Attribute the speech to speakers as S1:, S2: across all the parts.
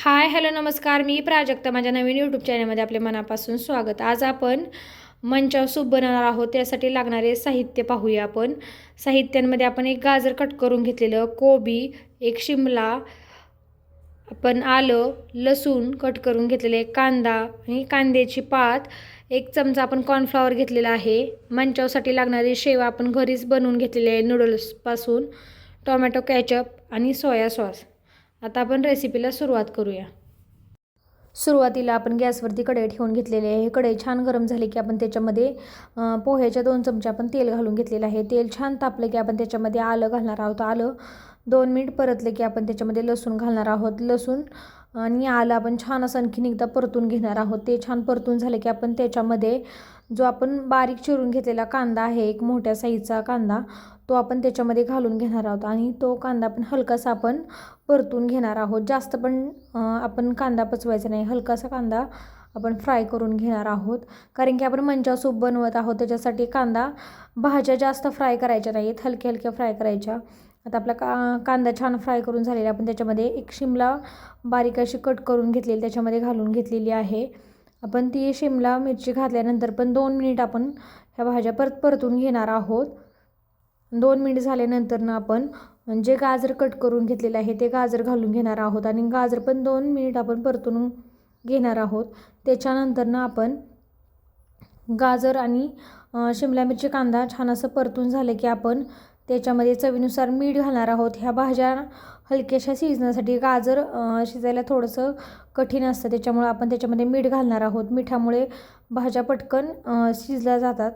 S1: Hi hello नमस्कार. मी प्राजक्ता. माझ्या नवीन YouTube चॅनलमध्ये आपले मनापासून स्वागत. आज आपण मंचाव सूप बनवणार आहोत. त्यासाठी लागणारे साहित्य पाहूया. आपण साहित्यांमध्ये आपण एक गाजर कट करून घेतलेलं, कोबी, एक शिमला, आपण आलं, लसूण कट करून घेतलेले, एक कांदा आणि कांद्याची पात, एक चमचा आपण कॉर्नफ्लॉवर घेतलेला आहे. मंचावसाठी लागणारी शेव आपण घरीच बनवून घेतलेले आहे नूडल्सपासून, टोमॅटो केचप आणि सोया सॉस. आता आपण रेसिपीला सुरुवात करूया. सुरुवातीला आपण गॅसवरती कढई ठेवून घेतलेली आहे. कढई छान गरम झाली की आपण त्याच्यामध्ये पोह्याच्या 2 चमचे आपण तेल घालून घेतलेलं आहे. तेल छान तापलं की आपण त्याच्यामध्ये आलं घालणार आहोत. आलं 2 मिनिट परतलं की आपण त्याच्यामध्ये लसूण घालणार आहोत. लसूण आणि आलं आपण छान असं आणखीन एकदा परतून घेणार आहोत. ते छान परतून झाले की आपण त्याच्यामध्ये जो आपण बारीक चिरून घेतलेला कांदा आहे, एक मोठ्या साईजचा कांदा, तो आपण त्याच्यामध्ये घालून घेणार आहोत. आणि तो कांदा पण हलकासा आपण परतून घेणार आहोत. जास्त पण आपण कांदा पचवायचा नाही, हलकासा कांदा आपण फ्राय करून घेणार आहोत. कारण की आपण मंचाव सूप बनवत आहोत, त्याच्यासाठी भाज्या जास्त फ्राय करायच्या नाहीत, हलक्या हलक्या फ्राय करायच्या. आता आपला कांदा छान फ्राय करून झालेला, आपण त्याच्यामध्ये एक शिमला बारीक अशी कट करून घेतलेली त्याच्यामध्ये घालून घेतलेली आहे. आपण ती शिमला मिरची घातल्यानंतर पण 2 मिनिट आपण ह्या भाज्या परतून घेणार आहोत. 2 मिनिट झाल्यानंतर आपण जे गाजर कट करून घेतलेलं आहे ते गाजर घालून घेणार आहोत. आणि गाजर पण 2 मिनिट आपण परतून घेणार आहोत. त्याच्यानंतर आपण गाजर आणि शिमला मिरची, कांदा छान असं परतून झालं की आपण त्याच्यामध्ये चवीनुसार मीठ घालणार आहोत. ह्या भाज्या हलक्याशा शिजण्यासाठी, गाजर शिजायला थोडंसं कठीण असतं, त्याच्यामुळे आपण त्याच्यामध्ये मीठ घालणार आहोत. मिठामुळे भाज्या पटकन शिजल्या जातात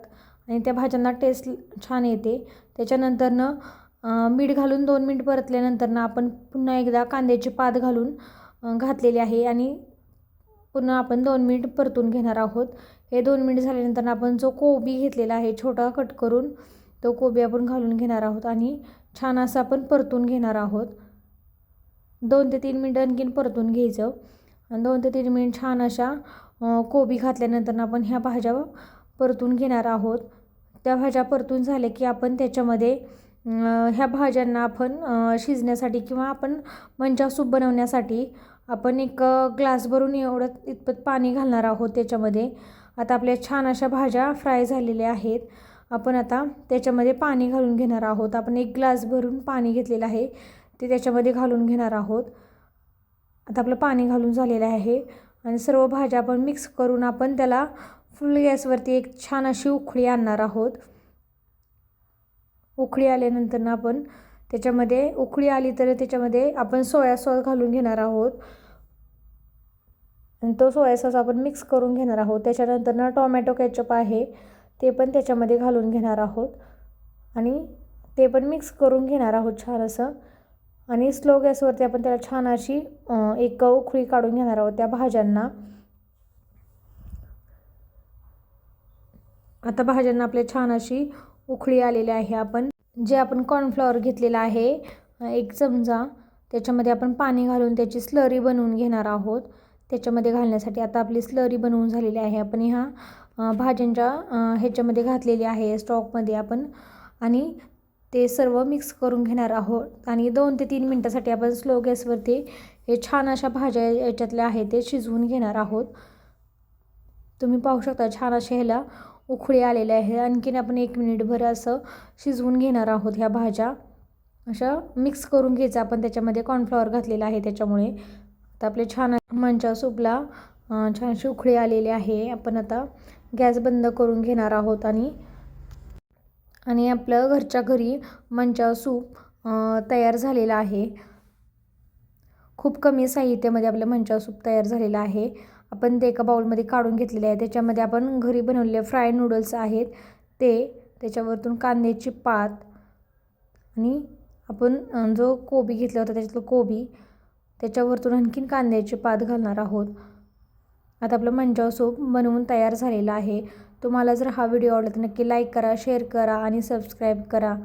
S1: आणि त्या भाज्यांना टेस्ट छान येते. त्याच्यानंतरनं मीठ घालून 2 मिनिट परतल्यानंतर आपण पुन्हा एकदा कांद्याची पात घालून घातलेली आहे आणि पुन्हा आपण 2 मिनिट परतून घेणार आहोत. हे 2 मिनिट झाल्यानंतर आपण जो कोबी घेतलेला आहे छोटा कट करून, तो कोबी आपण घालून घेणार आहोत आणि छान असं आपण परतून घेणार आहोत. 2 ते 3 मिनिटं आणखीन परतून घ्यायचं. आणि 2 ते 3 मिनिट छान अशा कोबी घातल्यानंतर आपण ह्या भाज्या परतून घेणार आहोत. त्या भाज्या परतून झाल्या की आपण त्याच्यामध्ये ह्या भाज्यांना आपण शिजण्यासाठी किंवा आपण मंचाव सूप बनवण्यासाठी आपण एक ग्लास भरून एवढं इतपत पाणी घालणार आहोत त्याच्यामध्ये. आता आपल्या छान अशा भाज्या फ्राय झालेल्या आहेत. आपण आता त्याच्यामध्ये पाणी घालून घेणार आहोत. आपण 1 ग्लास भरून पाणी घेतलेलं आहे ते त्याच्यामध्ये घालून घेणार आहोत. आता आपलं पाणी घालून झालेलं आहे आणि सर्व भाज्या आपण मिक्स करून आपण त्याला फुल गॅसवरती एक छान अशी उकळी आणणार आहोत. उकळी आल्यानंतर आपण त्याच्यामध्ये, उकळी आली तर त्याच्यामध्ये आपण सोया सॉस घालून घेणार आहोत आणि तो सोया सॉस आपण मिक्स करून घेणार आहोत. त्याच्यानंतर टोमॅटो केचप आहे ते पण त्याच्यामध्ये घालून घेणार आहोत आणि ते पण मिक्स करून घेणार आहोत छान असं. आणि स्लो गॅसवरती आपण त्याला छान अशी एक उकळी काढून घेणार आहोत त्या भाज्यांना. आता भाज्यांना आपल्या छान अशी उकळी आलेली आहे. आपण कॉर्नफ्लॉवर घेतलेला आहे 1 चमचा, त्याच्यामध्ये आपण पाणी घालून त्याची स्लरी बनवून घेणार आहोत त्याच्यामध्ये घालण्यासाठी. आता आपली स्लरी बनवून झालेली आहे. आपण ह्या भाज्यांच्या ह्याच्यामध्ये घातलेली आहे स्टॉकमध्ये आपण, आणि ते सर्व मिक्स करून घेणार आहोत. आणि 2 ते 3 मिनटासाठी आपण स्लो गॅसवरती हे छान अशा भाज्या याच्यातल्या आहेत ते शिजवून घेणार आहोत. तुम्ही पाहू शकता छान अशा ह्याला उकळी आलेल्या आहे. आणखीन आपण 1 मिनिटभर असं शिजवून घेणार आहोत. ह्या भाज्या अशा मिक्स करून घ्यायचं आपण, त्याच्यामध्ये कॉर्नफ्लॉवर घातलेलं आहे त्याच्यामुळे. आता आपले छान मंचाव सूपला छान अशी उकळी आलेली आहे. आपण आता गॅस बंद करून घेणार आहोत आणि आपलं घरच्या घरी मंचाव सूप तयार झालेलं आहे. खूप कमी साहित्यामध्ये आपलं मंचाव सूप तयार झालेलं आहे. आपण ते एका बाउलमध्ये काढून घेतलेले आहे. त्याच्यामध्ये आपण घरी बनवलेले फ्राय नूडल्स आहेत त्याच्यावरतून कांद्याची पात आणि आपण जो कोबी घेतला होता त्याच्यातलं कोबी, त्याच्यावरतून आणखीन कांद्याची पात घालणार आहोत. आता आपलं मंचाव सूप बनवून तयार झालेलं आहे. तुम्हाला जर हा व्हिडिओ आवडला तर नक्की लाईक करा, शेअर करा आणि सबस्क्राईब करा.